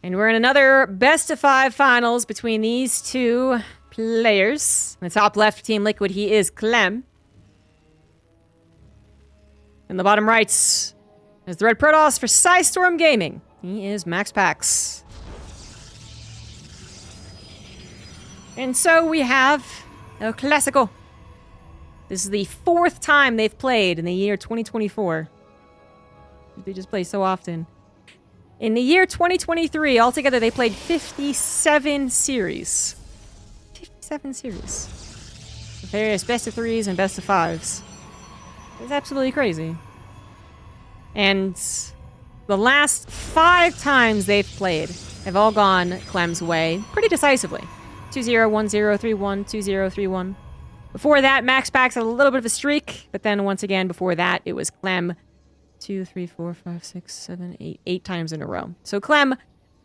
And we're in another best-of-5 finals between these two players. In the top left, Team Liquid, he is Clem. In the bottom right is the Red Protoss for Storm Gaming. He is MaxPax. And so we have El Clasico. This is the 4th time they've played in the year 2024. They just play so often. In the year 2023, altogether, they played 57 series. 57 series. Various best of 3s and best of 5s. It's absolutely crazy. And the last 5 times they've played have all gone Clem's way pretty decisively. 2-0, 1-0, 3-1, 2-0, 3-1. Before that, MaxPax had a little bit of a streak, but then once again, before that, it was Clem 2, 3, 4, 5, 6, 7, 8, 8 times in a row. So Clem,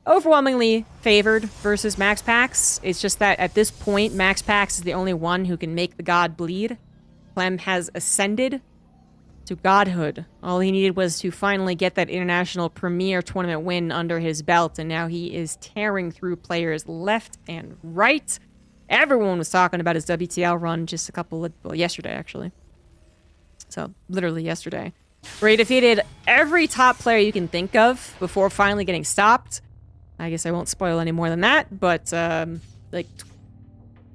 overwhelmingly favored versus MaxPax. It's just that at this point, MaxPax is the only one who can make the god bleed. Clem has ascended to godhood. All he needed was to finally get that international premier tournament win under his belt, and now he is tearing through players left and right. Everyone was talking about his WTL run just yesterday, actually. So, literally yesterday. Where he defeated every top player you can think of before finally getting stopped. I guess I won't spoil any more than that, but, like,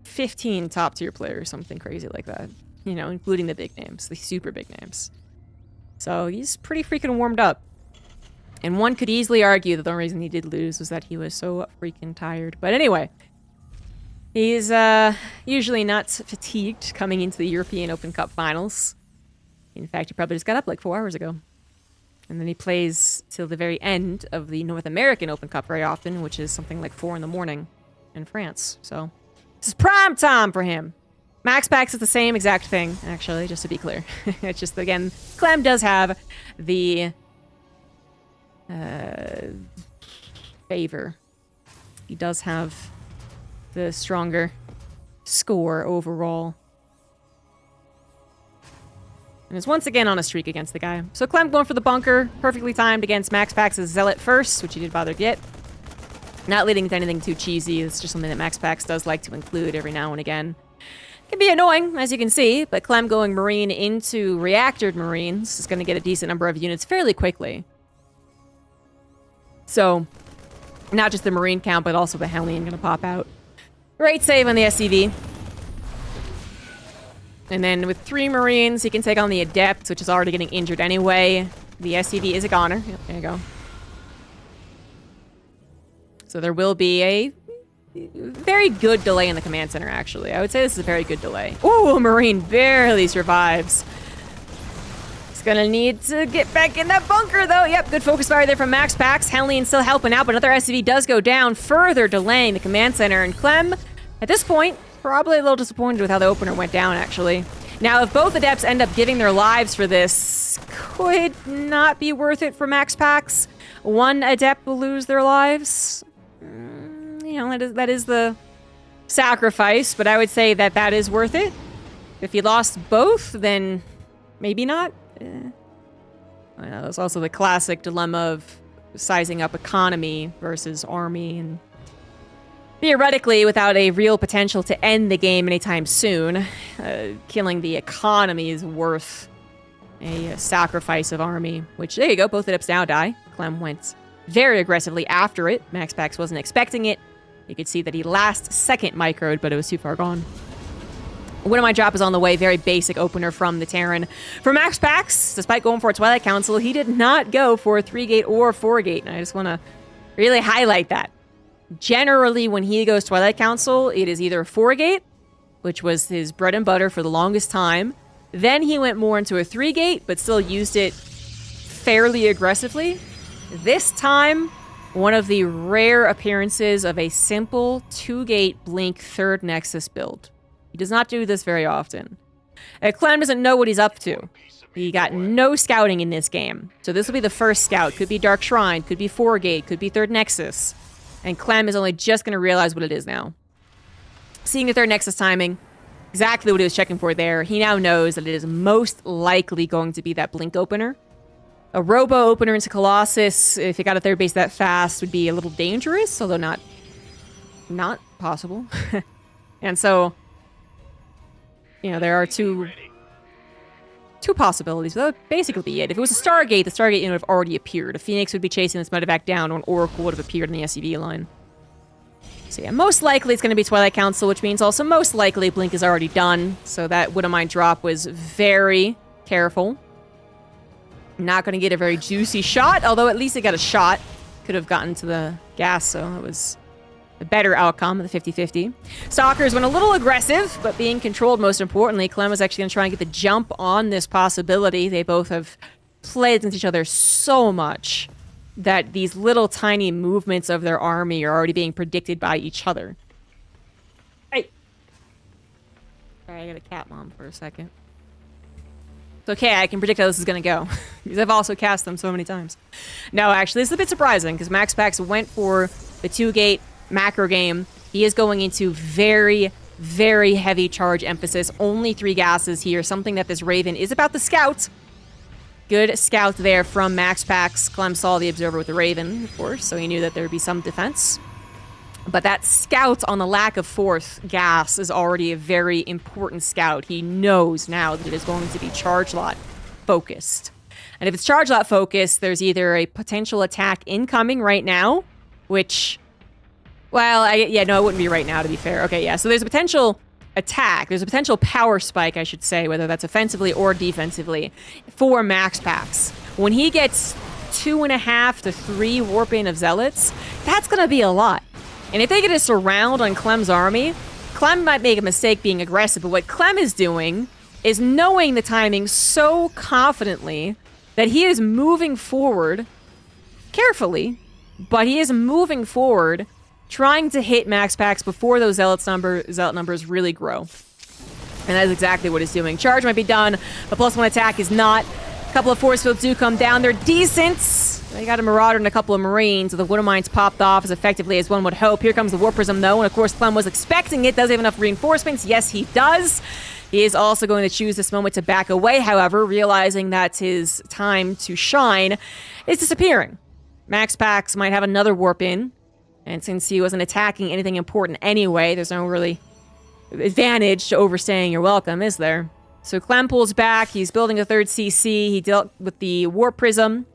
15 top-tier players, something crazy like that. You know, including the big names, the super big names. So, he's pretty freaking warmed up. And one could easily argue that the only reason he did lose was that he was so freaking tired. But anyway, he's usually not fatigued coming into the European Open Cup finals. In fact, he probably just got up like 4 hours ago. And then he plays till the very end of the North American Open Cup very often, which is something like 4 in the morning in France. So, this is prime time for him. MaxPax is the same exact thing, actually, just to be clear. It's just, again, Clem does have the favor. He does have the stronger score overall. And is once again on a streak against the guy. So Clem going for the bunker, perfectly timed against MaxPax's Zealot first, which he didn't bother to get. Not leading to anything too cheesy. It's just something that MaxPax does like to include every now and again. Can be annoying, as you can see, but Clem going Marine into Reactored Marines is going to get a decent number of units fairly quickly. So, not just the Marine count, but also the Hellion going to pop out. Great save on the SCV. And then with 3 Marines, he can take on the Adept, which is already getting injured anyway. The SCV is a goner. Yep, there you go. So there will be a very good delay in the command center, actually. I would say this is a very good delay. Ooh, a Marine barely survives. He's gonna need to get back in that bunker, though. Yep, good focus fire there from MaxPax. Hellion still helping out, but another SCV does go down, further delaying the command center. And Clem, at this point, probably a little disappointed with how the opener went down, actually. Now, if both Adepts end up giving their lives for this, could not be worth it for MaxPax. One Adept will lose their lives. You know, that is the sacrifice, but I would say that is worth it. If you lost both, then maybe not. I know, there's also the classic dilemma of sizing up economy versus army, and theoretically, without a real potential to end the game anytime soon, killing the economy is worth a sacrifice of army, which, there you go, both Adepts now die. Clem went very aggressively after it. MaxPax wasn't expecting it. You could see that he last second microed, but it was too far gone. One of my drop is on the way. Very basic opener from the Terran. For MaxPax, despite going for a Twilight Council, he did not go for a 3-gate or 4-gate, and I just want to really highlight that. Generally, when he goes Twilight Council, it is either a 4-gate, which was his bread and butter for the longest time. Then he went more into a 3-gate, but still used it fairly aggressively. This time, one of the rare appearances of a simple 2-gate Blink 3rd Nexus build. He does not do this very often. Clem doesn't know what he's up to. He got no scouting in this game. So this will be the first scout. Could be Dark Shrine, could be 4-gate, could be 3rd Nexus. And Clem is only just going to realize what it is now. Seeing the 3rd Nexus timing, exactly what he was checking for there, he now knows that it is most likely going to be that Blink opener. A robo opener into Colossus, if you got a third base that fast, would be a little dangerous, although not possible. And so, you know, there are two possibilities. That would basically be it. If it was a Stargate, the Stargate would have already appeared. A Phoenix would be chasing this medevac down, or an Oracle would have appeared in the SCV line. So yeah, most likely it's going to be Twilight Council, which means also most likely Blink is already done. So that Widowmine drop was very careful. Not going to get a very juicy shot, although at least it got a shot. Could have gotten to the gas, so it was a better outcome of the 50-50. Stalkers went a little aggressive, but being controlled most importantly. Clem was actually going to try and get the jump on this possibility. They both have played against each other so much that these little tiny movements of their army are already being predicted by each other. Hey! Sorry, I got a cat mom for a second. It's okay, I can predict how this is going to go. Because I've also cast them so many times. No, actually, this is a bit surprising, because MaxPax went for the 2-gate macro game. He is going into very, very heavy charge emphasis. Only 3 gases here, something that this Raven is about to scout. Good scout there from MaxPax. Clem saw the Observer with the Raven, of course, so he knew that there would be some defense. But that scout on the lack of 4th gas is already a very important scout. He knows now that it is going to be charge lot focused. And if it's charge lot focused, there's either a potential attack incoming right now, which, well, yeah, no, it wouldn't be right now, to be fair. Okay, yeah, so there's a potential attack. There's a potential power spike, I should say, whether that's offensively or defensively, for MaxPax. When he gets 2.5 to 3 warp in of Zealots, that's going to be a lot. And if they get a surround on Clem's army, Clem might make a mistake being aggressive, but what Clem is doing is knowing the timing so confidently that he is moving forward carefully, but he is moving forward trying to hit MaxPax before those zealot numbers really grow. And that is exactly what he's doing. Charge might be done, but +1 attack is not. A couple of force fields do come down. They're decent. They got a Marauder and a couple of Marines, so the Widowmine's popped off as effectively as one would hope. Here comes the Warp Prism, though, and of course Clem was expecting it. Does he have enough reinforcements? Yes, he does. He is also going to choose this moment to back away, however, realizing that his time to shine is disappearing. MaxPax might have another warp in, and since he wasn't attacking anything important anyway, there's no really advantage to overstaying your welcome, is there? So Clem pulls back. He's building a 3rd CC. He dealt with the Warp Prism,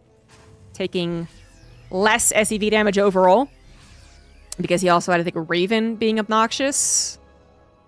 taking less SEV damage overall, because he also had, I think, a Raven being obnoxious.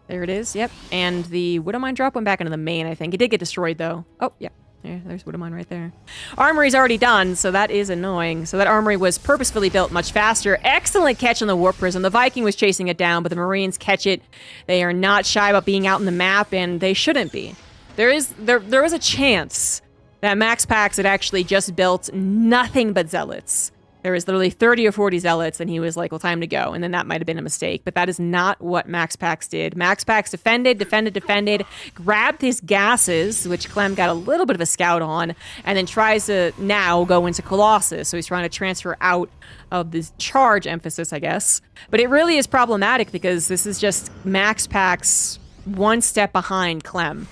There it is, yep. And the Widowmine drop went back into the main, I think. It did get destroyed, though. Oh, yeah. There's Widowmine right there. Armory's already done, so that is annoying. So that armory was purposefully built much faster. Excellent catch on the Warp Prism. The Viking was chasing it down, but the Marines catch it. They are not shy about being out in the map, and they shouldn't be. There was a chance that MaxPax had actually just built nothing but Zealots. There was literally 30 or 40 Zealots, and he was like, well, time to go. And then that might have been a mistake, but that is not what MaxPax did. MaxPax defended, grabbed his gases, which Clem got a little bit of a scout on, and then tries to now go into Colossus. So he's trying to transfer out of this charge emphasis, I guess. But it really is problematic because this is just MaxPax one step behind Clem.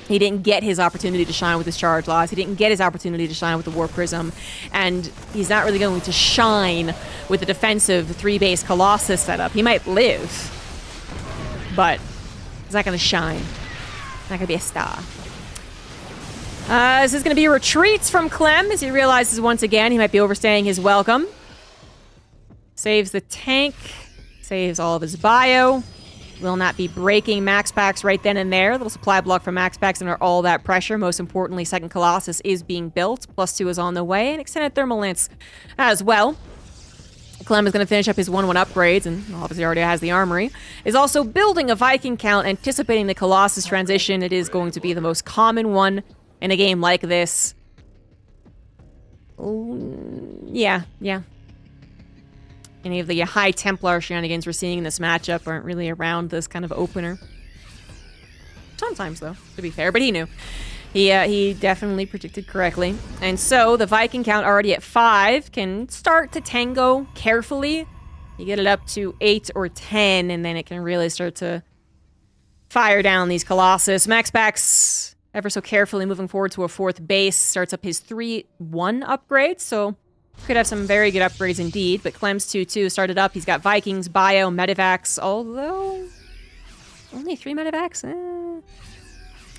He didn't get his opportunity to shine with his charge loss. He didn't get his opportunity to shine with the Warp Prism. And he's not really going to shine with the defensive 3-base Colossus setup. He might live, but he's not going to shine. He's not going to be a star. This is going to be retreats from Clem as he realizes once again he might be overstaying his welcome. Saves the tank. Saves all of his bio. Will not be breaking MaxPax right then and there. Little supply block from MaxPax under all that pressure. Most importantly, 2nd Colossus is being built. +2 is on the way, and extended thermal lance as well. Clem is going to finish up his 1-1 upgrades, and obviously already has the armory. Is also building a Viking count, anticipating the Colossus transition. It is going to be the most common one in a game like this. Yeah. Any of the high Templar shenanigans we're seeing in this matchup aren't really around this kind of opener. Sometimes, though, to be fair, but he knew. He definitely predicted correctly. And so, the Viking count already at 5 can start to tango carefully. You get it up to 8 or 10, and then it can really start to fire down these Colossus. MaxPax ever so carefully moving forward to a 4th base. Starts up his 3-1 upgrade, so could have some very good upgrades indeed. But Clem's 2-2 started up. He's got Vikings, Bio, Medivacs, although only 3 Medivacs?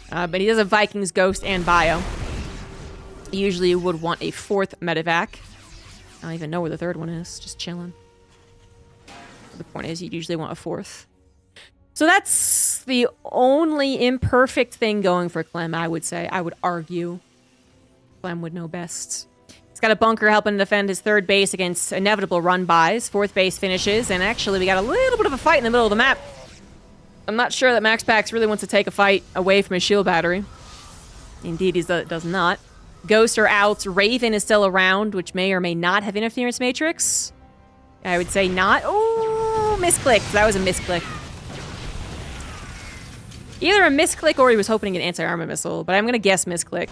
But he does have Vikings, Ghost, and Bio. Usually you would want a 4th Medivac. I don't even know where the 3rd one is. Just chilling. The point is, you'd usually want a 4th. So that's the only imperfect thing going for Clem, I would say. I would argue. Clem would know best. He's got a bunker helping to defend his 3rd base against inevitable run-bys. 4th base finishes, and actually we got a little bit of a fight in the middle of the map. I'm not sure that MaxPax really wants to take a fight away from his shield battery. Indeed, he does not. Ghosts are out. Raven is still around, which may or may not have interference matrix. I would say not. Oh, misclick. That was a misclick. Either a misclick or he was hoping to get an anti-armor missile, but I'm going to guess misclick.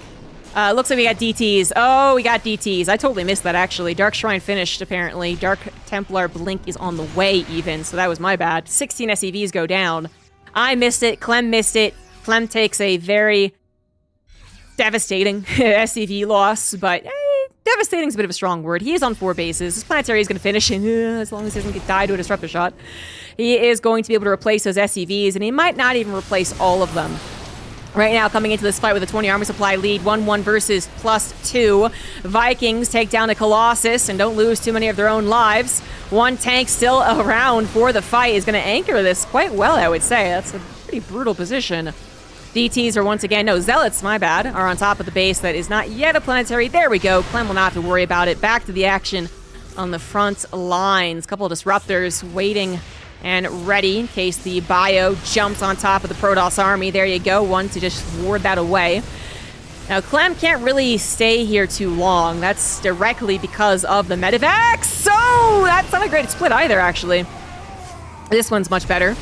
Looks like we got DTs. Oh, we got DTs. I totally missed that, actually. Dark Shrine finished, apparently. Dark Templar Blink is on the way, even, so that was my bad. 16 SCVs go down. I missed it. Clem missed it. Clem takes a very devastating SCV loss, but devastating is a bit of a strong word. He is on 4 bases. His planetary is going to finish in, as long as he doesn't get died to a disruptor shot. He is going to be able to replace those SCVs, and he might not even replace all of them. Right now, coming into this fight with a 20 army supply lead, 1-1 versus +2. Vikings take down the Colossus and don't lose too many of their own lives. 1 tank still around for the fight is going to anchor this quite well, I would say. That's a pretty brutal position. DTs are once again, no, Zealots, my bad, are on top of the base that is not yet a planetary. There we go. Clem will not have to worry about it. Back to the action on the front lines. Couple of disruptors waiting and ready in case the Bio jumps on top of the Protoss army. There you go. One to just ward that away. Now, Clem can't really stay here too long. That's directly because of the Medivacs. So that's not a great split either, actually. This one's much better.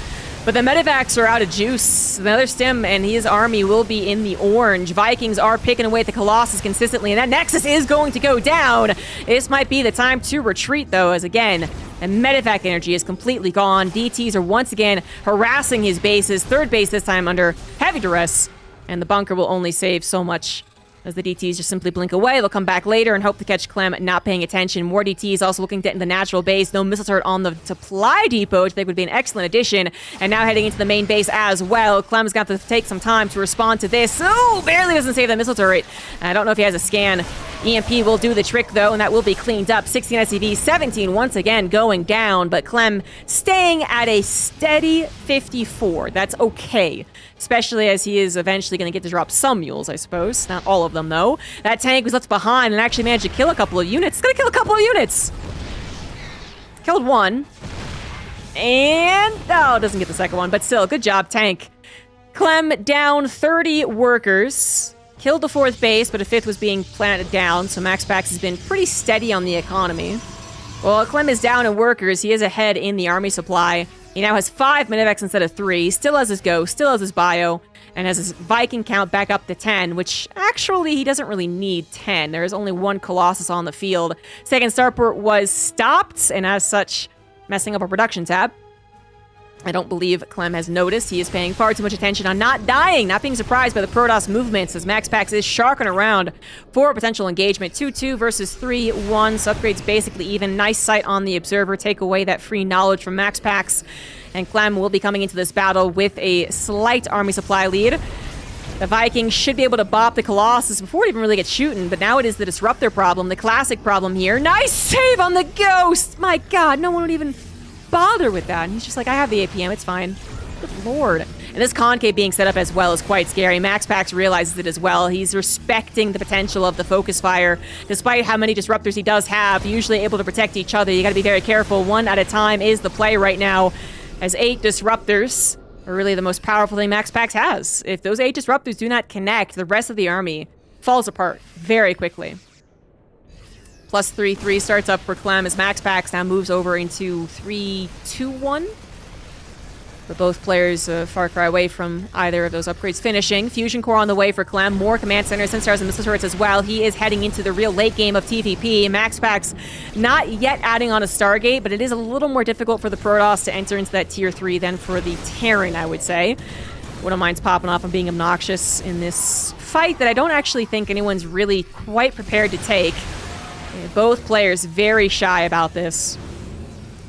But the Medivacs are out of juice. Another stim and his army will be in the orange. Vikings are picking away at the Colossus consistently, and that Nexus is going to go down. This might be the time to retreat, though, as again, the Medivac energy is completely gone. DTs are once again harassing his bases. 3rd base this time under heavy duress, and the bunker will only save so much as the DTs just simply blink away. They'll come back later and hope to catch Clem not paying attention. More DTs also looking to get in the natural base. No missile turret on the supply depot, which I think would be an excellent addition. And now heading into the main base as well. Clem's got to take some time to respond to this. Oh, barely doesn't save that missile turret. I don't know if he has a scan. EMP will do the trick, though, and that will be cleaned up. 16 SCV, 17 once again going down, but Clem staying at a steady 54. That's okay, especially as he is eventually going to get to drop some mules, I suppose. Not all of them, though. That tank was left behind and actually managed to kill a couple of units. It's going to kill a couple of units. Killed 1. And, oh, doesn't get the 2nd one, but still, good job, tank. Clem down 30 workers. Killed the 4th base, but a 5th was being planted down, so MaxPax has been pretty steady on the economy. While Clem is down in workers, he is ahead in the army supply. He now has 5 Medivacs instead of 3, still has his Ghost, still has his Bio, and has his Viking count back up to 10, which actually he doesn't really need 10. There is only 1 Colossus on the field. 2nd starport was stopped, and as such, messing up our production tab. I don't believe Clem has noticed. He is paying far too much attention on not dying, not being surprised by the Protoss movements as MaxPax is sharking around for a potential engagement. 2-2 versus 3-1, so upgrades basically even. Nice sight on the Observer, take away that free knowledge from MaxPax. And Clem will be coming into this battle with a slight army supply lead. The Vikings should be able to bop the Colossus before it even really gets shooting, but now it is the Disruptor problem, the classic problem here. Nice save on the Ghost! My god, no one would even bother with that. And he's just like, I have the APM, it's fine. Good lord. And this concave being set up as well is quite scary. MaxPax realizes it as well. He's respecting the potential of the focus fire. Despite how many disruptors he does have, usually able to protect each other. You gotta be very careful. 1 at a time is the play right now, as 8 disruptors are really the most powerful thing MaxPax has. If those 8 disruptors do not connect, the rest of the army falls apart very quickly. Plus 3-3 starts up for Clem as MaxPax now moves over into 3-2-1. But both players a far cry away from either of those upgrades finishing. Fusion Core on the way for Clem. More command centers, Sensors, and missile turrets as well. He is heading into the real late game of TvP. MaxPax not yet adding on a Stargate, but it is a little more difficult for the Protoss to enter into that tier 3 than for the Terran, I would say. One of mine's popping off and being obnoxious in this fight that I don't actually think anyone's really quite prepared to take. Both players very shy about this.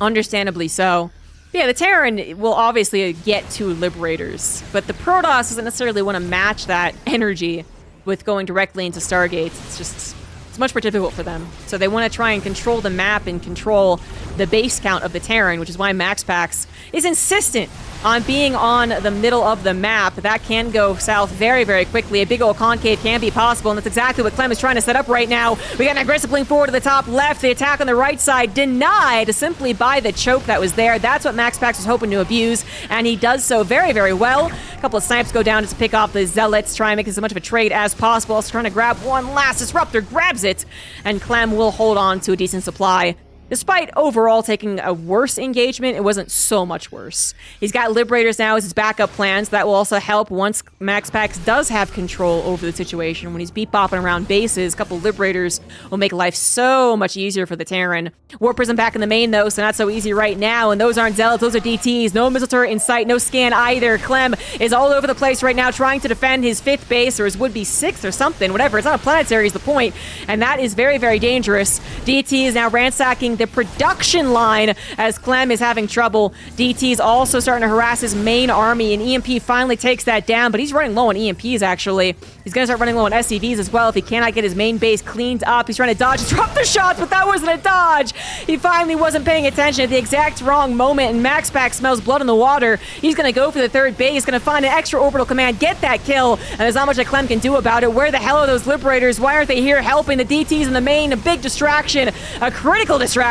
Understandably so. But yeah, the Terran will obviously get 2 Liberators, but the Protoss doesn't necessarily want to match that energy with going directly into Stargates. It's much more difficult for them. So they want to try and control the map and control the base count of the Terran, which is why MaxPax is insistent on being on the middle of the map. That can go south very, very quickly. A big old concave can be possible, and that's exactly what Clem is trying to set up right now. We got an aggressive blink forward to the top left. The attack on the right side denied simply by the choke that was there. That's what MaxPax was hoping to abuse, and he does so very, very well. A couple of snipes go down just to pick off the Zealots, try and make as much of a trade as possible. Also trying to grab one last disruptor, grabs it, and Clem will hold on to a decent supply. Despite overall taking a worse engagement, it wasn't so much worse. He's got Liberators now as his backup plans. That will also help once MaxPax does have control over the situation. When he's beat-bopping around bases, a couple Liberators will make life so much easier for the Terran. War Prism back in the main, though, so not so easy right now. And those aren't Zealots, those are DTs. No missile turret in sight, no scan either. Clem is all over the place right now trying to defend his 5th base, or his would-be 6th or something, whatever. It's not a planetary is the point, and that is very, very dangerous. DT is now ransacking the production line as Clem is having trouble. DT's also starting to harass his main army, and EMP finally takes that down, but he's running low on EMPs, actually. He's going to start running low on SCVs as well if he cannot get his main base cleaned up. He's trying to dodge disruptor shots, but that wasn't a dodge. He finally wasn't paying attention at the exact wrong moment, and MaxPax smells blood in the water. He's going to go for the 3rd base, going to find an extra orbital command, get that kill, and there's not much that Clem can do about it. Where the hell are those Liberators? Why aren't they here helping the DTs in the main? A big distraction, a critical distraction,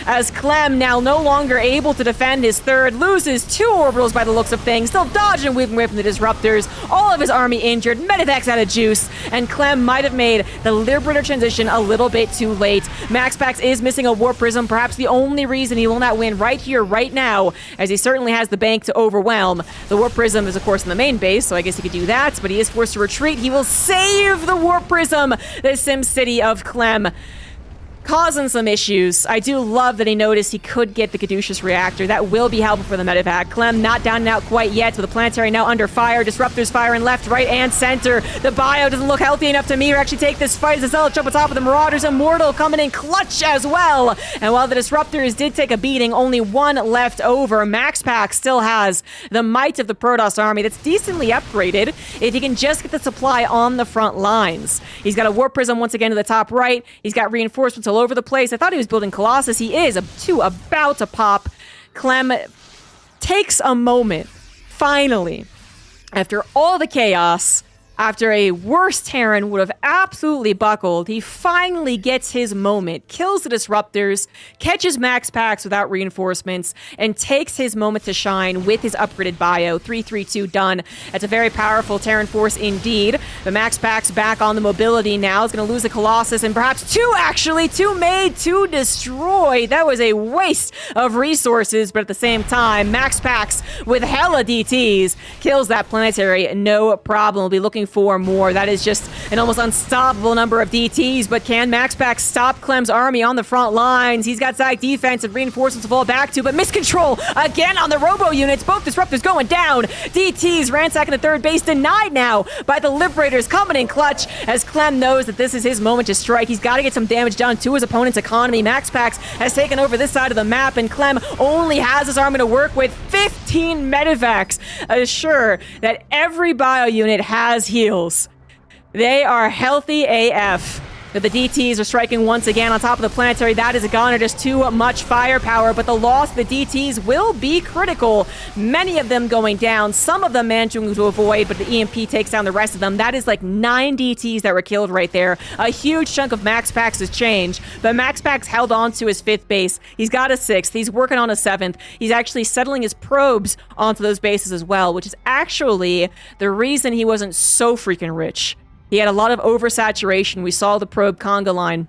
as Clem, now no longer able to defend his 3rd, loses 2 orbitals by the looks of things, still dodging and weaving away from the disruptors, all of his army injured, Medivacs out of juice, and Clem might have made the Liberator transition a little bit too late. MaxPax is missing a Warp Prism, perhaps the only reason he will not win right here, right now, as he certainly has the bank to overwhelm. The Warp Prism is, of course, in the main base, so I guess he could do that, but he is forced to retreat. He will save the Warp Prism, the Sim City of Clem. Causing some issues. I do love that he noticed he could get the Caduceus reactor. That will be helpful for the medevac. Clem not down and out quite yet, with the planetary now under fire. Disruptors firing left, right, and center. The bio doesn't look healthy enough to me or actually take this fight as the Zealot jump on top of the Marauders. Immortal coming in clutch as well. And while the Disruptors did take a beating, only 1 left over. MaxPax still has the might of the Protoss army that's decently upgraded if he can just get the supply on the front lines. He's got a Warp Prism once again to the top right. He's got reinforcements all over the place. I thought he was building Colossus. He is about to pop. Clem takes a moment, finally, after all the chaos, after a worse Terran would have absolutely buckled, he finally gets his moment, kills the Disruptors, catches MaxPax without reinforcements, and takes his moment to shine with his upgraded bio. 3-3-2 done. That's a very powerful Terran force indeed. The MaxPax back on the mobility now. Is going to lose the Colossus, and perhaps 2 actually. 2 made, 2 destroyed. That was a waste of resources, but at the same time, MaxPax with hella DTs kills that planetary, no problem. We'll be looking for more. That is just an almost unstoppable number of DTs, but can MaxPax stop Clem's army on the front lines? He's got side defense and reinforcements to fall back to, but miscontrol again on the robo units. Both Disruptors going down. DTs ransacking the 3rd base, denied now by the Liberators, coming in clutch as Clem knows that this is his moment to strike. He's got to get some damage done to his opponent's economy. MaxPax has taken over this side of the map, and Clem only has his army to work with. 15 medevacs assure that every bio unit has heals. They are healthy AF. But the DTs are striking once again on top of the planetary. That is a goner, just too much firepower, but the loss of the DTs will be critical. Many of them going down, some of them managing to avoid, but the EMP takes down the rest of them. That is like 9 DTs that were killed right there. A huge chunk of MaxPax's change, but MaxPax held on to his 5th base. He's got a 6th. He's working on a 7th. He's actually settling his probes onto those bases as well, which is actually the reason he wasn't so freaking rich. He had a lot of oversaturation. We saw the probe conga line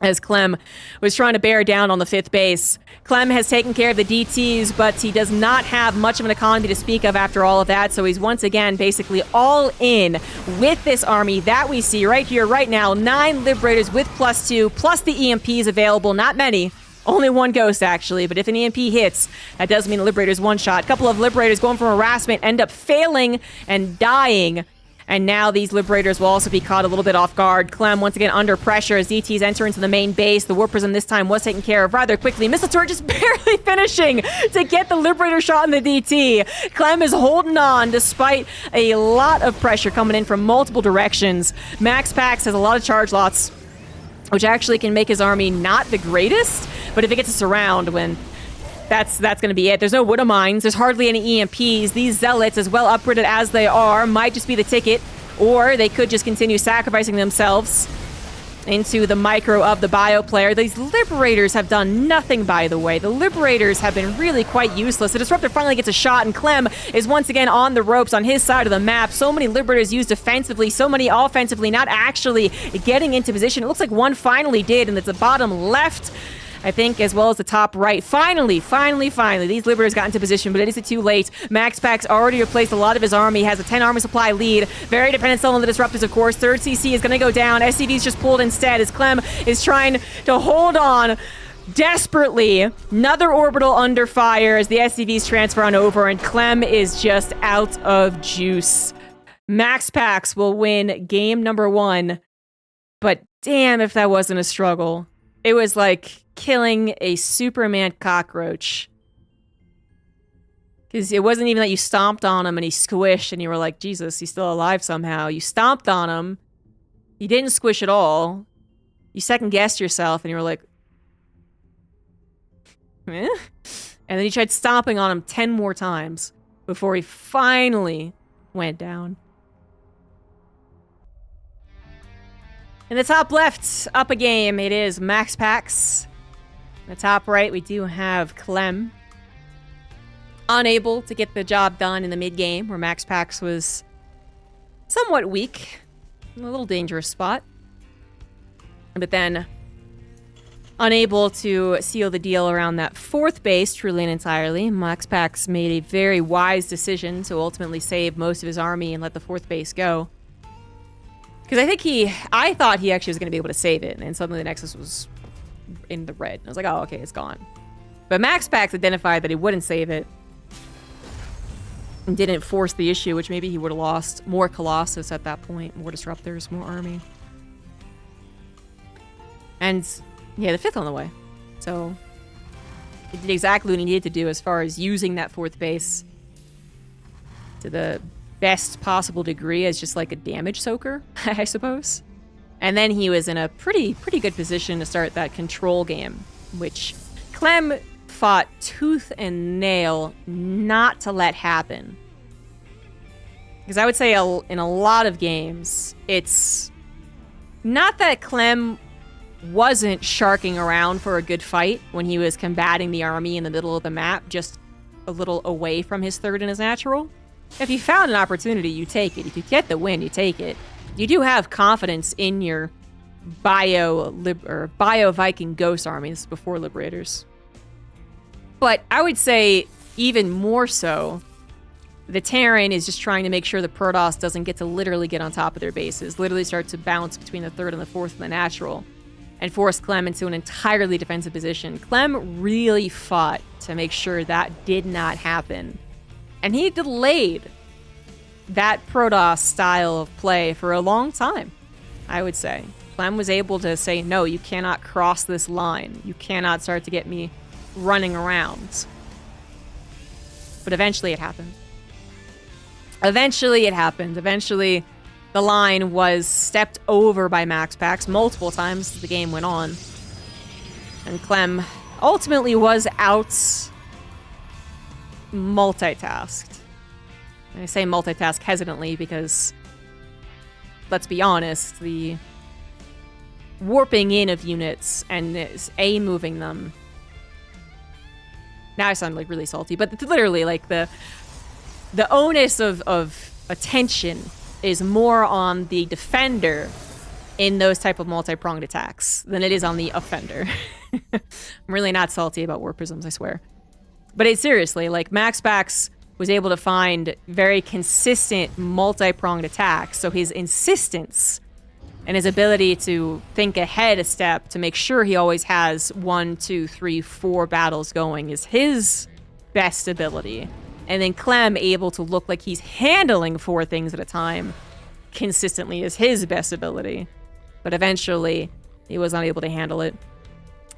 as Clem was trying to bear down on the 5th base. Clem has taken care of the DTs, but he does not have much of an economy to speak of after all of that, so he's once again basically all in with this army that we see right here, right now. 9 Liberators with +2, plus the EMPs available. Not many, Only one ghost, actually, but if an EMP hits, that does mean the Liberator's one-shot. A couple of Liberators going for harassment end up failing and dying. And now these Liberators will also be caught a little bit off guard. Clem, once again, under pressure as DTs enter into the main base. The Warp Prism this time was taken care of rather quickly. Missile Turret just barely finishing to get the Liberator shot in the DT. Clem is holding on despite a lot of pressure coming in from multiple directions. MaxPax has a lot of charge lots, which actually can make his army not the greatest. But if it gets a surround, when that's going to be it. There's no Widow Mines. There's hardly any EMPs. These Zealots, as well upgraded as they are, might just be the ticket. Or they could just continue sacrificing themselves into the micro of the bio player. These Liberators have done nothing, by the way. The Liberators have been really quite useless. The Disruptor finally gets a shot, and Clem is once again on the ropes on his side of the map. So many Liberators used defensively, so many offensively, not actually getting into position. It looks like one finally did, and it's the bottom left, I think, as well as the top right. Finally, these Liberators got into position, but it is too late. MaxPax already replaced a lot of his army, has a 10 army supply lead. Very dependent still on the Disruptors, of course. Third CC is going to go down. SCV's just pulled instead as Clem is trying to hold on desperately. Another orbital under fire as the SCVs transfer on over, and Clem is just out of juice. MaxPax will win game number 1, but damn if that wasn't a struggle. It was like killing a Superman cockroach. Because it wasn't even that you stomped on him and he squished and you were like, Jesus, he's still alive somehow. You stomped on him. He didn't squish at all. You second-guessed yourself and you were like, eh? And then you tried stomping on him 10 more times before he finally went down. In the top left, up a game, it is MaxPax. In the top right, we do have Clem. Unable to get the job done in the mid-game, where MaxPax was somewhat weak. A little dangerous spot. But then, unable to seal the deal around that fourth base, truly and entirely. MaxPax made a very wise decision to ultimately save most of his army and let the fourth base go. Because I thought he actually was going to be able to save it, and suddenly the Nexus was in the red. I was like, oh, okay, it's gone. But MaxPax identified that he wouldn't save it, and didn't force the issue, which maybe he would have lost more Colossus at that point, more Disruptors, more army. And, yeah, the fifth on the way. So, he did exactly what he needed to do as far as using that fourth base to the best possible degree as just like a damage soaker, I suppose. And then he was in a pretty good position to start that control game, which Clem fought tooth and nail not to let happen. Because I would say in a lot of games, it's not that Clem wasn't sharking around for a good fight when he was combating the army in the middle of the map, just a little away from his third and his natural. If you found an opportunity, you take it. If you get the win, you take it. You do have confidence in your Bio Viking Ghost armies before Liberators. But I would say even more so, the Terran is just trying to make sure the Protoss doesn't get to literally get on top of their bases, literally start to bounce between the third and the fourth and the natural, and force Clem into an entirely defensive position. Clem really fought to make sure that did not happen. And he delayed that Protoss style of play for a long time, I would say. Clem was able to say, no, you cannot cross this line. You cannot start to get me running around. But eventually it happened. Eventually, the line was stepped over by MaxPax multiple times as the game went on. And Clem ultimately was out multitasked. And I say multitask hesitantly because, let's be honest, the warping in of units and moving them. Now I sound like really salty, but it's literally like the onus of attention is more on the defender in those type of multi-pronged attacks than it is on the offender. I'm really not salty about Warp Prisms, I swear. But it's seriously, like, MaxPax was able to find very consistent multi-pronged attacks, so his insistence And his ability to think ahead a step to make sure he always has 1, 2, 3, 4 battles going is his best ability. And then Clem able to look like he's handling 4 things at a time consistently is his best ability. But eventually, he was not able to handle it.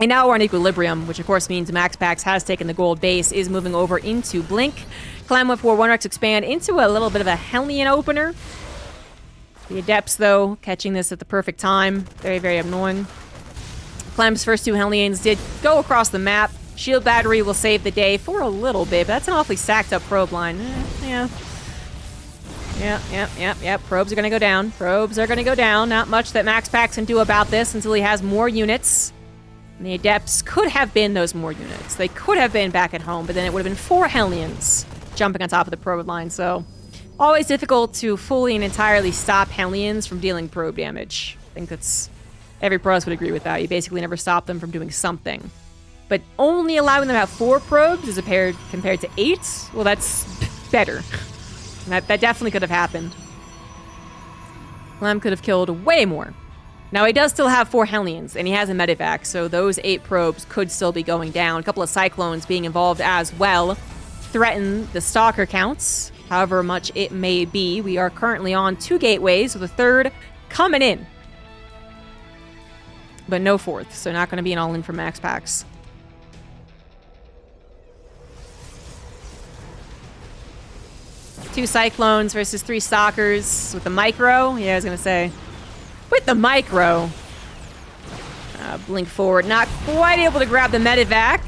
And now we're on equilibrium, which of course means MaxPax has taken the gold base, is moving over into Blink. Clem with 4-1 expand into a little bit of a Hellion opener. The Adepts, though, catching this at the perfect time. Very, very annoying. Clem's first 2 Hellions did go across the map. Shield Battery will save the day for a little bit, but that's an awfully stacked up probe line. Yeah. Probes are going to go down. Probes are going to go down. Not much that MaxPax can do about this until he has more units. And the Adepts could have been those more units. They could have been back at home, but then it would have been 4 Hellions jumping on top of the probe line, so always difficult to fully and entirely stop Hellions from dealing probe damage. I think that's... every pros would agree with that. You basically never stop them from doing something. But only allowing them to have 4 probes as compared to 8? Well, that's better. That definitely could have happened. Clem could have killed way more. Now, he does still have 4 Hellions, and he has a medevac, so those 8 probes could still be going down. A couple of Cyclones being involved as well threaten the Stalker counts, however much it may be. We are currently on 2 gateways, with a 3rd coming in. But no 4th, so not going to be an all-in for MaxPax. Two Cyclones versus 3 Stalkers with the micro. Yeah, I was going to say. With the micro. Blink forward. Not quite able to grab the medevac,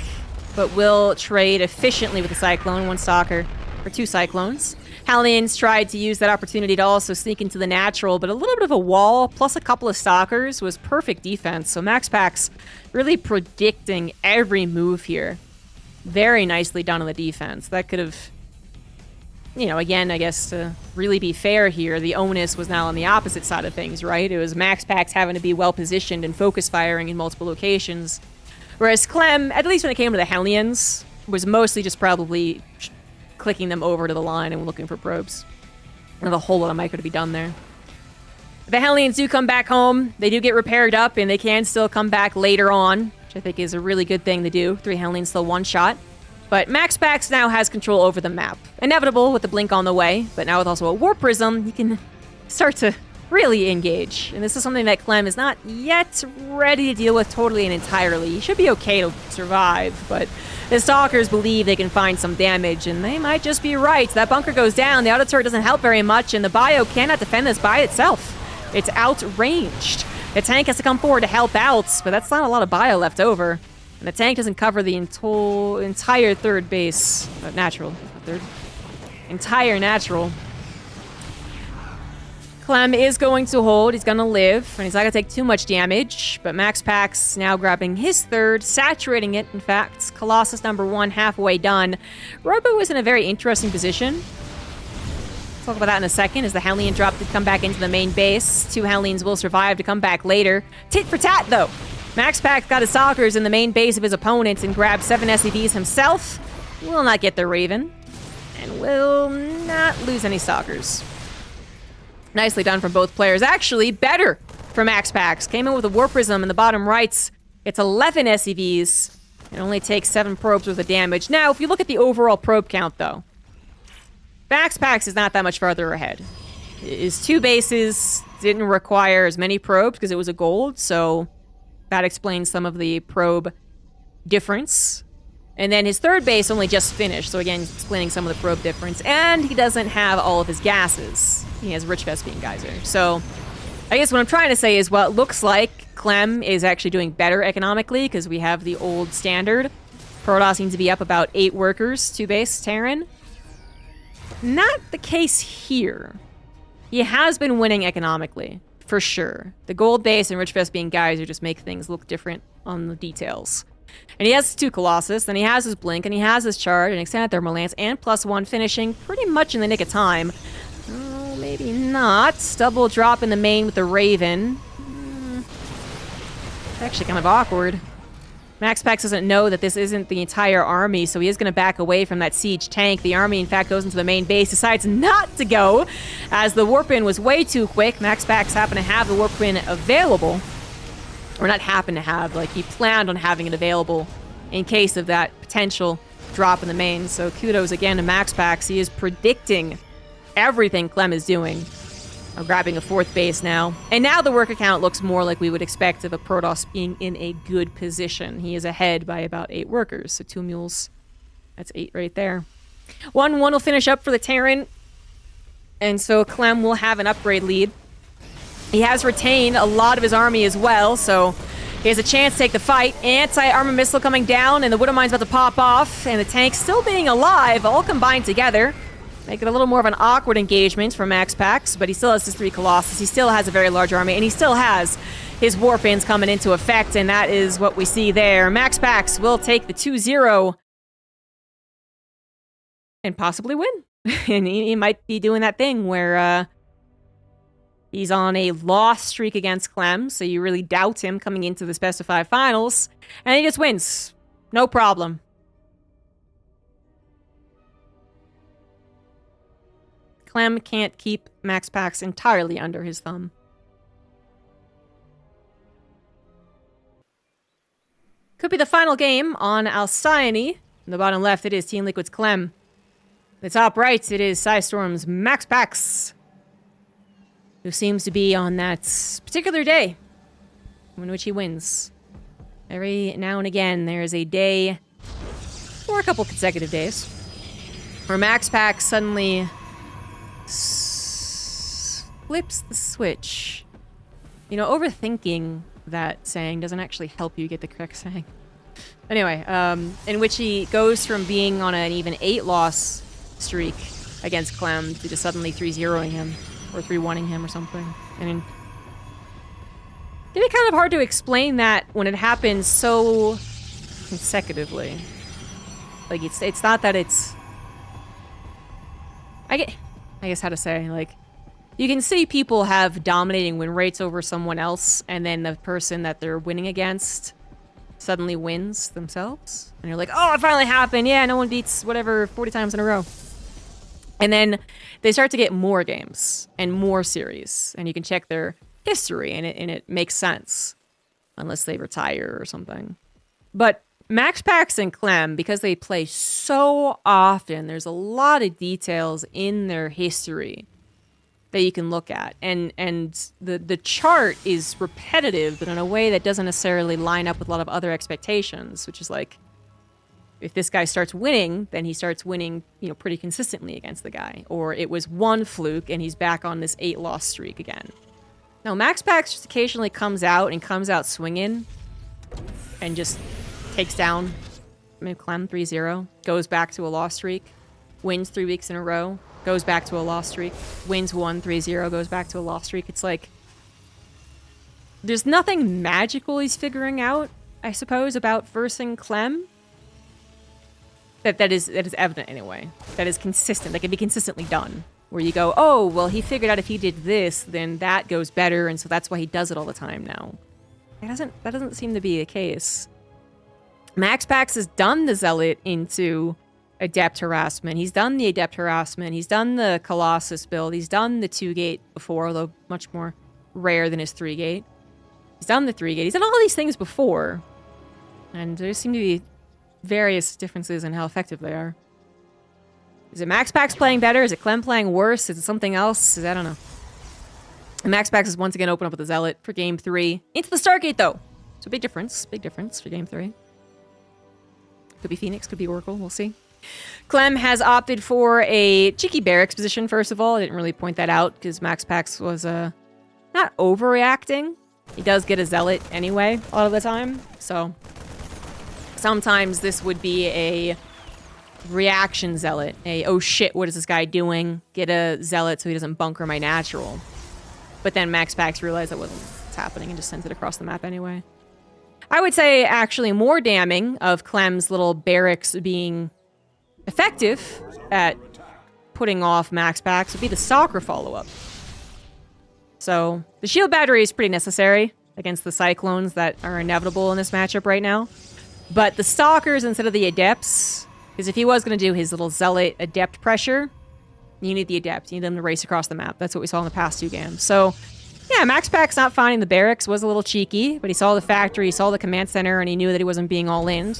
but will trade efficiently with the Cyclone. 1 Stalker for 2 Cyclones. Hellions tried to use that opportunity to also sneak into the natural, but a little bit of a wall plus a couple of Stalkers was perfect defense. So MaxPax really predicting every move here. Very nicely done on the defense. That could have... you know, again, I guess to really be fair here, the onus was now on the opposite side of things, right? It was MaxPax having to be well-positioned and focus firing in multiple locations. Whereas Clem, at least when it came to the Hellions, was mostly just probably clicking them over to the line and looking for probes. Not a whole lot of micro to be done there. The Hellions do come back home. They do get repaired up, and they can still come back later on, which I think is a really good thing to do. 3 Hellions still 1 shot. But MaxPax now has control over the map. Inevitable with the Blink on the way, but now with also a Warp Prism, he can start to really engage. And this is something that Clem is not yet ready to deal with totally and entirely. He should be okay to survive, but the Stalkers believe they can find some damage, and they might just be right. That bunker goes down, the auto turret doesn't help very much, and the bio cannot defend this by itself. It's outranged. The tank has to come forward to help out, but that's not a lot of bio left over. And the tank doesn't cover the entire 3rd base. Natural. 3rd. Entire natural. Clem is going to hold. He's going to live. And he's not going to take too much damage. But MaxPax now grabbing his 3rd. Saturating it, in fact. Colossus number 1 halfway done. Robo is in a very interesting position. We'll talk about that in a second as the Hellion drop did come back into the main base. 2 Hellions will survive to come back later. Tit for tat, though. MaxPax got his Stalkers in the main base of his opponent and grabbed 7 SCVs himself. Will not get the Raven. And will not lose any Stalkers. Nicely done from both players. Actually, better for MaxPax. Came in with a Warp Prism in the bottom rights. It's 11 SCVs. It only takes 7 probes worth of damage. Now, if you look at the overall probe count, though, MaxPax is not that much farther ahead. His 2 bases didn't require as many probes because it was a gold, so... that explains some of the probe difference. And then his 3rd base only just finished, so again, explaining some of the probe difference. And he doesn't have all of his gases. He has Rich Vespian Geyser. So I guess what I'm trying to say is, well, it looks like Clem is actually doing better economically because we have the old standard. Protoss seems to be up about 8 workers to base Terran. Not the case here. He has been winning economically. For sure. The gold base and Rich Vespian Geyser just make things look different on the details. And he has 2 Colossus, then he has his Blink, and he has his Charge, and Extended Thermal Lance, and +1 finishing pretty much in the nick of time. Oh, maybe not. Double drop in the main with the Raven. It's actually kind of awkward. MaxPax doesn't know that this isn't the entire army, so he is going to back away from that siege tank. The army, in fact, goes into the main base, decides not to go, as the warp-in was way too quick. MaxPax happened to have the warp-in available. Or not happen to have, like, he planned on having it available in case of that potential drop in the main. So kudos again to MaxPax. He is predicting everything Clem is doing. Grabbing a 4th base now. And now the worker count looks more like we would expect of a Protoss being in a good position. He is ahead by about 8 workers. So 2 mules. That's 8 right there. 1-1 will finish up for the Terran. And so Clem will have an upgrade lead. He has retained a lot of his army as well, so he has a chance to take the fight. Anti-armor missile coming down, and the Widow Mine's about to pop off, and the tank still being alive, all combined together. Make it a little more of an awkward engagement for MaxPax, but he still has his 3 Colossus. He still has a very large army, and he still has his warp-ins coming into effect, and that is what we see there. MaxPax will take the 2-0 and possibly win. And he might be doing that thing where he's on a loss streak against Clem, so you really doubt him coming into the specified finals, and he just wins. No problem. Clem can't keep MaxPax entirely under his thumb. Could be the final game on Alcyone. In the bottom left, it is Team Liquid's Clem. The top right, it is Psystorm's MaxPax, who seems to be on that particular day in which he wins. Every now and again, there is a day, or a couple consecutive days, where MaxPax suddenly flips the switch. You know, overthinking that saying doesn't actually help you get the correct saying. Anyway, in which he goes from being on an even 8-loss streak against Clem to just suddenly 3-0ing him, or 3-1ing him or something. And it'd be kind of hard to explain that when it happens so consecutively. Like, it's not that it's... I guess how to say, like, you can see people have dominating win rates over someone else, and then the person that they're winning against suddenly wins themselves. And you're like, oh, it finally happened. Yeah, no one beats whatever 40 times in a row. And then they start to get more games and more series, and you can check their history, and it makes sense. Unless they retire or something. But MaxPax and Clem, because they play so often, there's a lot of details in their history that you can look at. And the chart is repetitive, but in a way that doesn't necessarily line up with a lot of other expectations, which is like, if this guy starts winning, then he starts winning, you know, pretty consistently against the guy. Or it was one fluke, and he's back on this 8-loss streak again. Now, MaxPax just occasionally comes out swinging, and just takes down Clem 3-0, goes back to a loss streak, wins 3 weeks in a row, goes back to a loss streak, wins 1-3-0, goes back to a loss streak. It's like, there's nothing magical he's figuring out, I suppose, about versing Clem. That is evident anyway. That is consistent. That can be consistently done. Where you go, oh, well, he figured out if he did this, then that goes better, and so that's why he does it all the time now. That doesn't seem to be the case. MaxPax has done the Zealot into Adept Harassment. He's done the Adept Harassment. He's done the Colossus build. He's done the 2-gate before, although much more rare than his 3-gate. He's done the 3-gate. He's done all these things before. And there seem to be various differences in how effective they are. Is it MaxPax playing better? Is it Clem playing worse? Is it something else? I don't know. And MaxPax is once again open up with the Zealot for Game 3. Into the Stargate, though. So big difference for Game 3. Could be Phoenix, could be Oracle, we'll see. Clem has opted for a cheeky barracks position, first of all. I didn't really point that out, because MaxPax was not overreacting. He does get a Zealot anyway, a lot of the time. So sometimes this would be a reaction Zealot. Oh shit, what is this guy doing? Get a Zealot so he doesn't bunker my natural. But then MaxPax realized that wasn't what's happening and just sent it across the map anyway. I would say actually more damning of Clem's little barracks being effective at putting off MaxPax would be the Stalker follow-up. So the shield battery is pretty necessary against the Cyclones that are inevitable in this matchup right now. But the Stalkers instead of the Adepts, because if he was going to do his little Zealot Adept pressure, you need the Adept. You need them to race across the map. That's what we saw in the past 2 games. So, yeah, MaxPax not finding the barracks was a little cheeky, but he saw the factory, he saw the command center, and he knew that he wasn't being all in.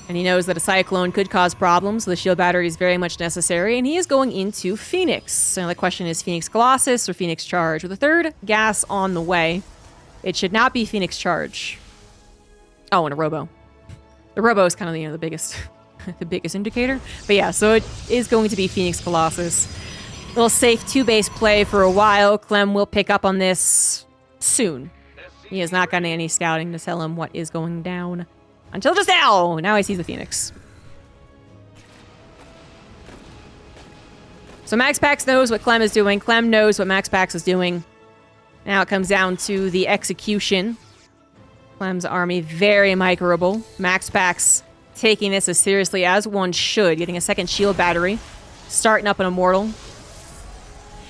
And he knows that a Cyclone could cause problems, so the shield battery is very much necessary, and he is going into Phoenix. So the question is Phoenix Colossus or Phoenix Charge? With the 3rd gas on the way, it should not be Phoenix Charge. Oh, and a Robo. The Robo is kind of, the biggest, the biggest indicator. But yeah, so it is going to be Phoenix Colossus. A little safe 2-base play for a while. Clem will pick up on this soon. He has not gotten any scouting to tell him what is going down. Until just now! Now he sees the Phoenix. So MaxPax knows what Clem is doing. Clem knows what MaxPax is doing. Now it comes down to the execution. Clem's army very microable. MaxPax taking this as seriously as one should. Getting a 2nd shield battery. Starting up an Immortal.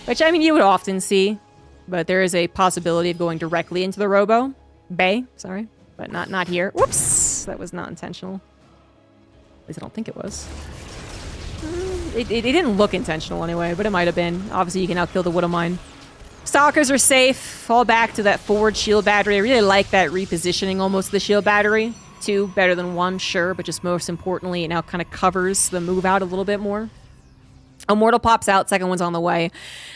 Which, I mean, you would often see. But there is a possibility of going directly into the Robo. Bay, sorry. But not here. Whoops! That was not intentional. At least I don't think it was. It didn't look intentional anyway, but it might have been. Obviously, you can outkill the Widowmine. Stalkers are safe. Fall back to that forward shield battery. I really like that repositioning almost of the shield battery. 2 better than 1, sure, but just most importantly, it now kind of covers the move out a little bit more. Immortal pops out, 2nd one's on the way.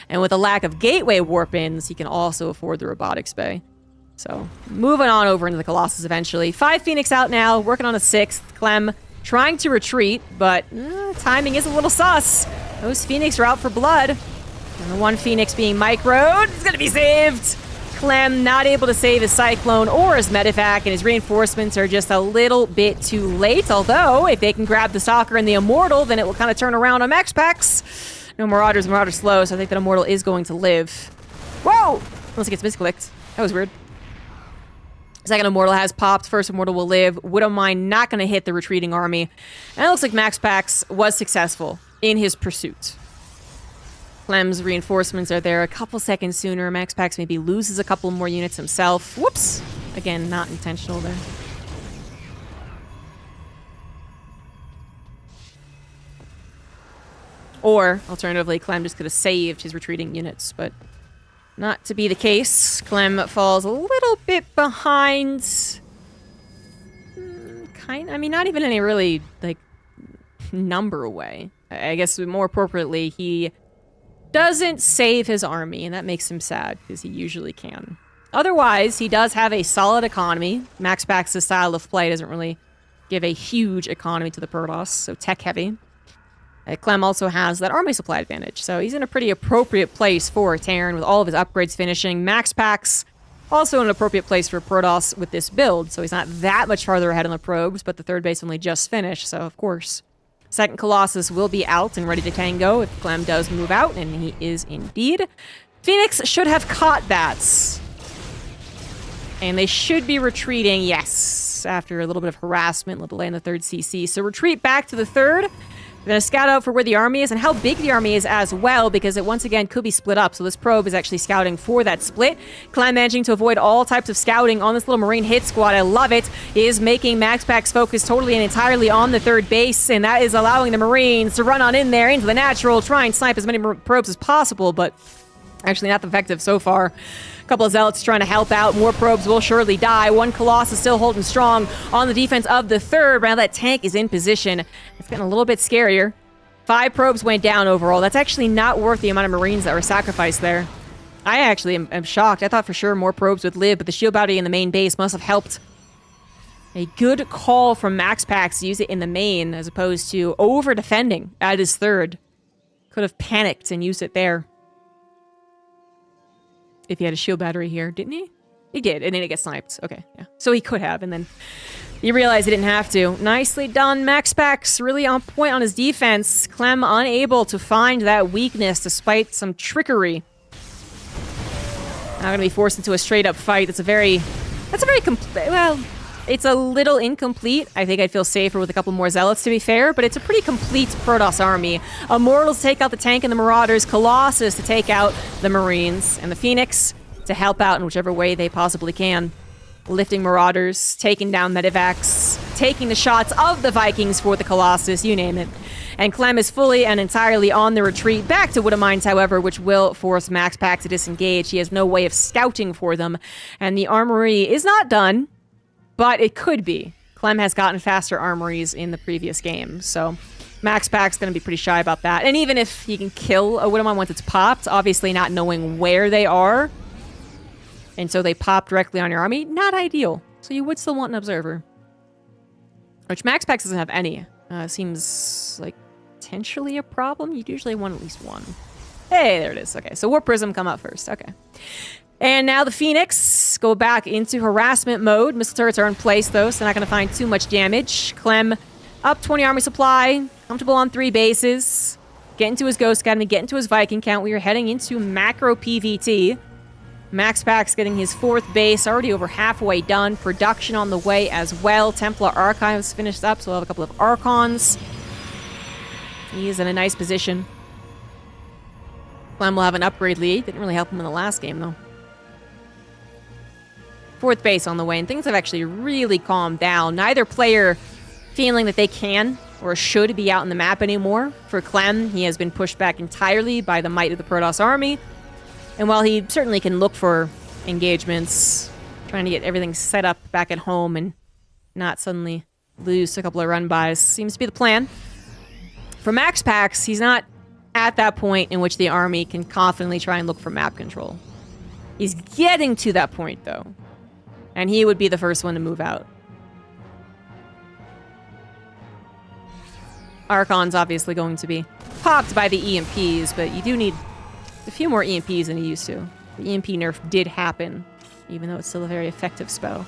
And with a lack of gateway warp-ins, he can also afford the robotics bay. So, moving on over into the Colossus eventually. 5 Phoenix out now, working on a 6th. Clem trying to retreat, but timing is a little sus. Those Phoenix are out for blood. And the 1 Phoenix being microed is going to be saved. Clem not able to save his Cyclone or his Medivac, and his reinforcements are just a little bit too late. Although, if they can grab the Stalker and the Immortal, then it will kind of turn around on MaxPax. No Marauders, Marauders slow, so I think that Immortal is going to live. Whoa! Unless it gets misclicked. That was weird. 2nd Immortal has popped. 1st Immortal will live. Widowmine not going to hit the retreating army. And it looks like MaxPax was successful in his pursuit. Clem's reinforcements are there a couple seconds sooner. MaxPax maybe loses a couple more units himself. Whoops! Again, not intentional there. Or, alternatively, Clem just could have saved his retreating units, but not to be the case. Clem falls a little bit behind. I mean, not even in a really, number way. I guess more appropriately, he doesn't save his army, and that makes him sad, because he usually can. Otherwise, he does have a solid economy. MaxPax's style of play doesn't really give a huge economy to the Protoss, so tech-heavy. Clem also has that army supply advantage, so he's in a pretty appropriate place for Terran with all of his upgrades finishing. MaxPax also in an appropriate place for Protoss with this build, so he's not that much farther ahead on the probes, but the 3rd base only just finished, so of course. 2nd Colossus will be out and ready to tango if Clem does move out, and he is indeed. Phoenix should have caught bats. And they should be retreating, yes, after a little bit of harassment, a little delay in the 3rd CC. So retreat back to the 3rd. We're going to scout out for where the army is and how big the army is as well, because it once again could be split up. So this probe is actually scouting for that split. Clem managing to avoid all types of scouting on this little Marine hit squad. I love it. Is making MaxPax focus totally and entirely on the 3rd base, and that is allowing the Marines to run on in there into the natural, try and snipe as many probes as possible, but actually not effective so far. Couple of Zealots trying to help out. More probes will surely die. 1 Colossus still holding strong on the defense of the 3rd. Now that tank is in position. It's getting a little bit scarier. 5 probes went down overall. That's actually not worth the amount of Marines that were sacrificed there. I actually am shocked. I thought for sure more probes would live, but the shield battery in the main base must have helped. A good call from MaxPax to use it in the main as opposed to over-defending at his 3rd. Could have panicked and used it there. If he had a shield battery here, didn't he? He did, and then it gets sniped. Okay, yeah. So he could have, and then he realized he didn't have to. Nicely done, MaxPax. Really on point on his defense. Clem unable to find that weakness despite some trickery. Now gonna be forced into a straight-up fight. That's a very complete. Well, it's a little incomplete. I think I'd feel safer with a couple more Zealots, to be fair, but it's a pretty complete Protoss army. Immortals to take out the tank and the Marauders, Colossus to take out the Marines, and the Phoenix to help out in whichever way they possibly can. lifting Marauders, taking down Medivacs, taking the shots of the Vikings for the Colossus, you name it. And Clem is fully and entirely on the retreat back to Wood Mines, however, which will force MaxPax to disengage. He has no way of scouting for them, and the armory is not done, but it could be. Clem has gotten faster armories in the previous game, so MaxPax's going to be pretty shy about that. And even if he can kill a Wood Mine once it's popped, obviously not knowing where they are, and so they pop directly on your army, not ideal. So you would still want an Observer, which MaxPax doesn't have any. Seems like potentially a problem. You'd usually want at least one. Hey, there it is. Okay, so Warp Prism come up first. Okay. And now the Phoenix go back into harassment mode. Missile turrets are in place, though, so they're not going to find too much damage. Clem up 20 army supply, comfortable on 3 bases. Get into his Ghost Academy, get into his Viking count. We are heading into macro PvT. MaxPax getting his 4th base, already over halfway done. Production on the way as well. Templar Archives finished up, so we'll have a couple of Archons. He is in a nice position. Clem will have an upgrade lead. Didn't really help him in the last game, though. 4th base on the way, and things have actually really calmed down. Neither player feeling that they can or should be out in the map anymore. For Clem, he has been pushed back entirely by the might of the Protoss army. And while he certainly can look for engagements, trying to get everything set up back at home and not suddenly lose a couple of run-bys seems to be the plan. For MaxPax, he's not at that point in which the army can confidently try and look for map control. He's getting to that point, though. And he would be the first one to move out. Archon's obviously going to be popped by the EMPs, but you do need a few more EMPs than you used to. The EMP nerf did happen, even though it's still a very effective spell.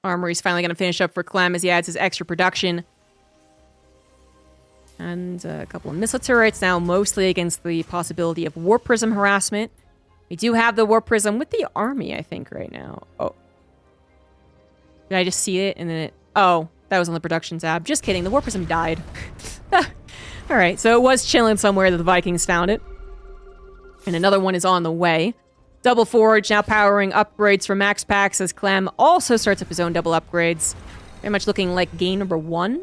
Armory's finally going to finish up for Clem as he adds his extra production. And a couple of missile turrets, now mostly against the possibility of Warp Prism harassment. We do have the Warp Prism with the army, I think, right now. Oh. Did I just see it? And then it... Oh, that was on the production tab. Just kidding. The Warp Prism died. Alright, so it was chilling somewhere that the Vikings found it. And another one is on the way. Double Forge now powering upgrades for MaxPax as Clem also starts up his own double upgrades. Very much looking like game number 1.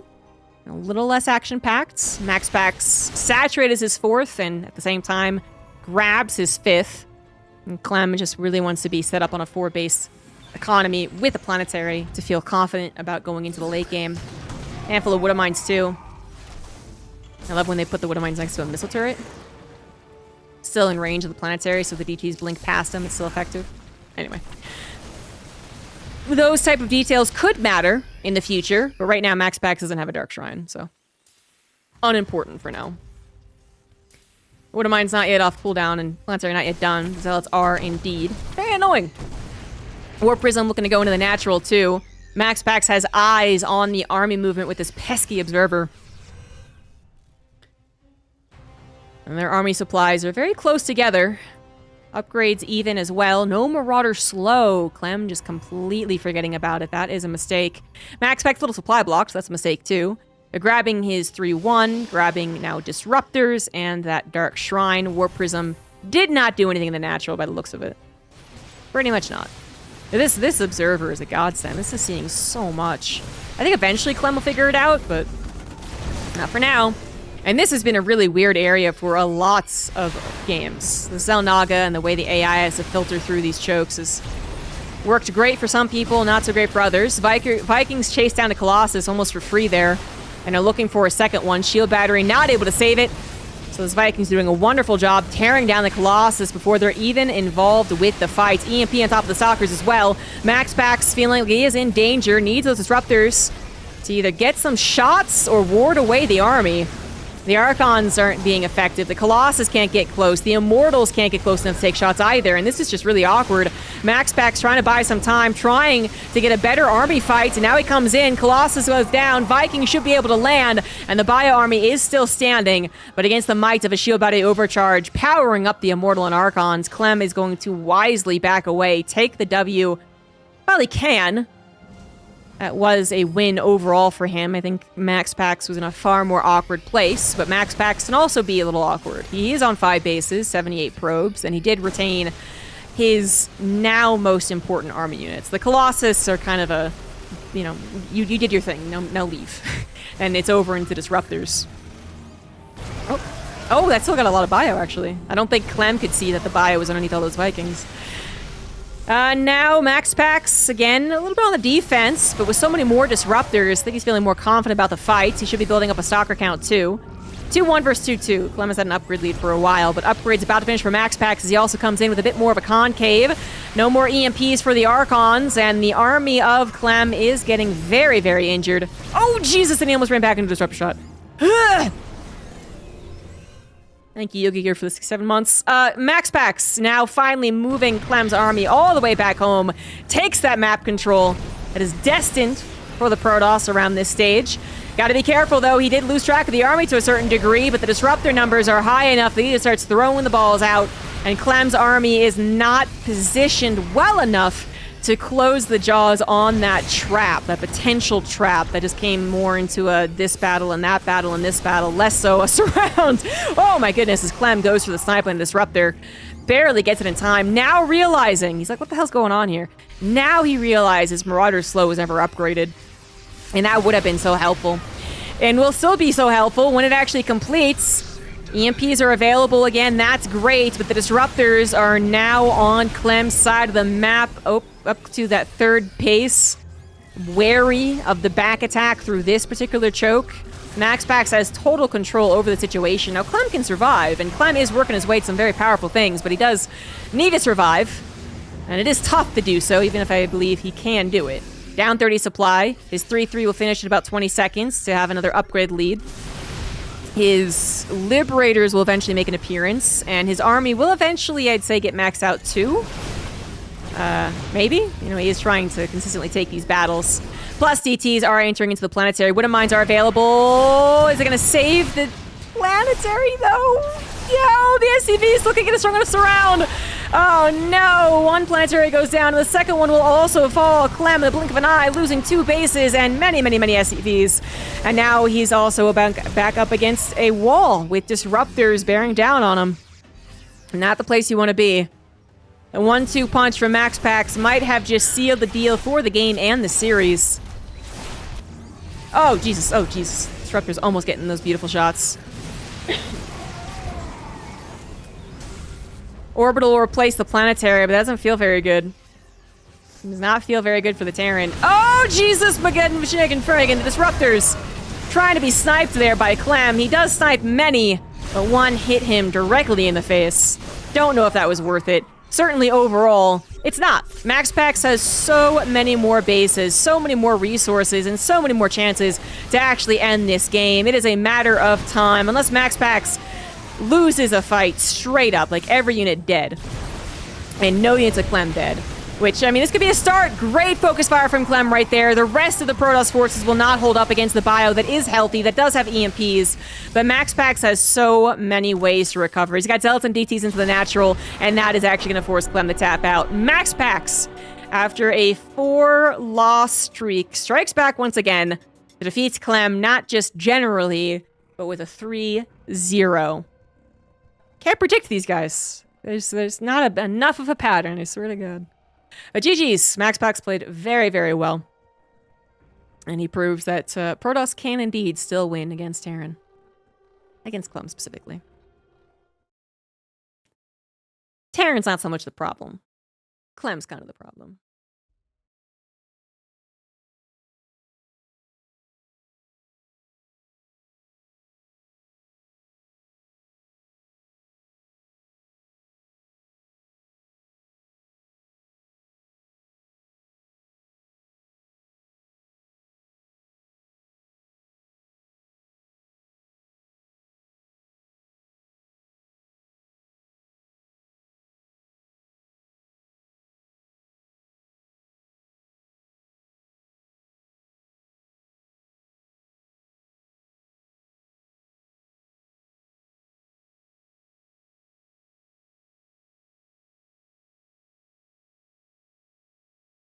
A little less action-packed. MaxPax saturates his 4th and at the same time grabs his 5th. And Clem just really wants to be set up on a 4-base economy with a planetary to feel confident about going into the late game. Handful of Wood Mines too. I love when they put the Wood Mines next to a missile turret. Still in range of the planetary, so the DTs blink past them. It's still effective. Anyway. Those type of details could matter in the future, but right now MaxPax doesn't have a Dark Shrine, so unimportant for now. Wood Mine's not yet off cooldown, and planetary not yet done. Zealots are indeed very annoying. Warp Prism looking to go into the natural too. MaxPax has eyes on the army movement with this pesky observer. And their army supplies are very close together. Upgrades even as well. No Marauder slow. Clem just completely forgetting about it. That is a mistake. MaxPax little supply blocks. That's a mistake too. They're grabbing his 3-1, grabbing now Disruptors, and that Dark Shrine. Warp Prism did not do anything in the natural by the looks of it. Pretty much not. This Observer is a godsend. This is seeing so much. I think eventually Clem will figure it out, but not for now. And this has been a really weird area for a lots of games. The Xel'Naga and the way the AI has to filter through these chokes has worked great for some people, not so great for others. Vikings chase down the Colossus almost for free there, and are looking for a second one. Shield Battery not able to save it. So this Vikings doing a wonderful job tearing down the Colossus before they're even involved with the fight. EMP on top of the Stalkers as well. MaxPax feeling like he is in danger, needs those Disruptors to either get some shots or ward away the army. The Archons aren't being effective. The Colossus can't get close. The Immortals can't get close enough to take shots either. And this is just really awkward. MaxPax trying to buy some time, trying to get a better army fight. And now he comes in. Colossus goes down. Vikings should be able to land. And the Bio army is still standing. But against the might of a Shield Battery overcharge, powering up the Immortal and Archons, Clem is going to wisely back away, take the W. Well, he can. That was a win overall for him. I think MaxPax was in a far more awkward place, but MaxPax can also be a little awkward. He is on 5 bases, 78 probes, and he did retain his now most important army units. The Colossus are kind of a, you know, you did your thing, now leave. And it's over into Disruptors. Oh, that still got a lot of bio, actually. I don't think Clem could see that the bio was underneath all those Vikings. Now MaxPax, again, a little bit on the defense, but with so many more Disruptors, I think he's feeling more confident about the fight. He should be building up a stalker count, too. 2-1 versus 2-2. Clem has had an upgrade lead for a while, but upgrade's about to finish for MaxPax as he also comes in with a bit more of a concave. No more EMPs for the Archons, and the army of Clem is getting very, very injured. Oh, Jesus, and he almost ran back into a Disruptor shot. Thank you, Yogi, here for the 6-7 months. MaxPax now finally moving Clem's army all the way back home. Takes that map control that is destined for the Protoss around this stage. Gotta be careful, though. He did lose track of the army to a certain degree, but the Disruptor numbers are high enough that he just starts throwing the balls out, and Clem's army is not positioned well enough to close the jaws on that trap, that potential trap that just came more into a this battle and that battle and this battle, less so a surround. Oh my goodness, as Clem goes for the sniper and Disruptor, barely gets it in time. Now realizing, he's like, what the hell's going on here? Now he realizes Marauder's Slow was never upgraded, and that would have been so helpful. And will still be so helpful when it actually completes. EMPs are available again, that's great, but the Disruptors are now on Clem's side of the map, up to that third pace, wary of the back attack through this particular choke. MaxPax has total control over the situation. Now, Clem can survive, and Clem is working his way to some very powerful things, but he does need to survive, and it is tough to do so, even if I believe he can do it. Down 30 supply. His 3-3 will finish in about 20 seconds to have another upgrade lead. His Liberators will eventually make an appearance, and his army will eventually, I'd say, get maxed out too. Maybe? You know, he is trying to consistently take these battles. Plus, DTs are entering into the planetary. Wooden mines are available. Is it going to save the planetary, though? Yo, the SCV is looking at a strong enough surround. Oh, no. One planetary goes down. The second one will also fall. Clem, in the blink of an eye, losing 2 bases and many, many, many SCVs. And now he's also back up against a wall with Disruptors bearing down on him. Not the place you want to be. A 1-2 punch from MaxPax might have just sealed the deal for the game and the series. Oh, Jesus. Oh, Jesus. Disruptor's almost getting those beautiful shots. Orbital will replace the planetary, but that doesn't feel very good. It does not feel very good for the Terran. Oh, Jesus! Mageddon, Vashig, Fragan, the Disruptors trying to be sniped there by Clem. He does snipe many, but one hit him directly in the face. Don't know if that was worth it. Certainly overall, it's not. MaxPax has so many more bases, so many more resources, and so many more chances to actually end this game. It is a matter of time. Unless MaxPax loses a fight straight up, like every unit dead. And no units of Clem dead. Which, I mean, this could be a start. Great focus fire from Clem right there. The rest of the Protoss forces will not hold up against the bio that is healthy, that does have EMPs. But MaxPax has so many ways to recover. He's got Zealots and DTs into the natural, and that is actually going to force Clem to tap out. MaxPax, after a 4-loss streak, strikes back once again to defeat Clem, not just generally, but with a 3-0. Can't predict these guys. There's not enough of a pattern, I swear to God. But GG's, MaxPax played very, very well. And he proves that Protoss can indeed still win against Terran. Against Clem specifically. Terran's not so much the problem. Clem's kind of the problem.